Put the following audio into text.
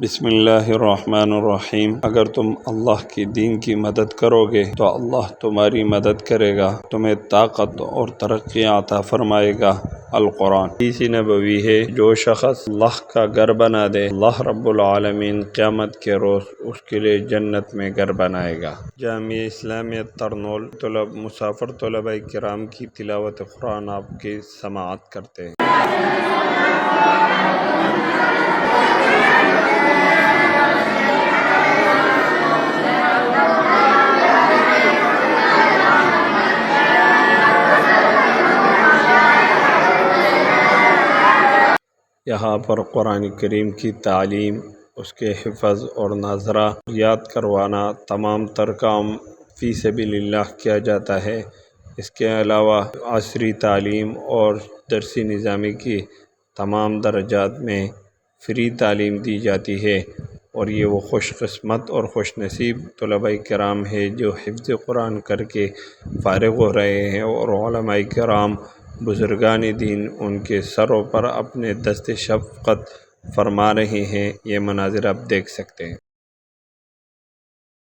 بسم اللہ الرحمن الرحیم۔ اگر تم اللہ کی دین کی مدد کرو گے تو اللہ تمہاری مدد کرے گا، تمہیں طاقت اور ترقی عطا فرمائے گا۔ القرآن حدیث نبوی ہے، جو شخص اللہ کا گھر بنا دے، اللہ رب العالمین قیامت کے روز اس کے لیے جنت میں گھر بنائے گا۔ جامعہ اسلامیہ ترنول مسافر طلباء کرام کی تلاوت قرآن آپ کی سماعت کرتے ہیں۔ یہاں پر قرآن کریم کی تعلیم، اس کے حفظ اور ناظرہ یاد کروانا، تمام تر کام فی سبیل اللہ کیا جاتا ہے۔ اس کے علاوہ عصری تعلیم اور درسی نظامی کی تمام درجات میں فری تعلیم دی جاتی ہے، اور یہ وہ خوش قسمت اور خوش نصیب طلباء کرام ہے جو حفظ قرآن کر کے فارغ ہو رہے ہیں، اور علماء کرام بزرگان دین ان کے سروں پر اپنے دست شفقت فرما رہے ہیں۔ یہ مناظر آپ دیکھ سکتے ہیں۔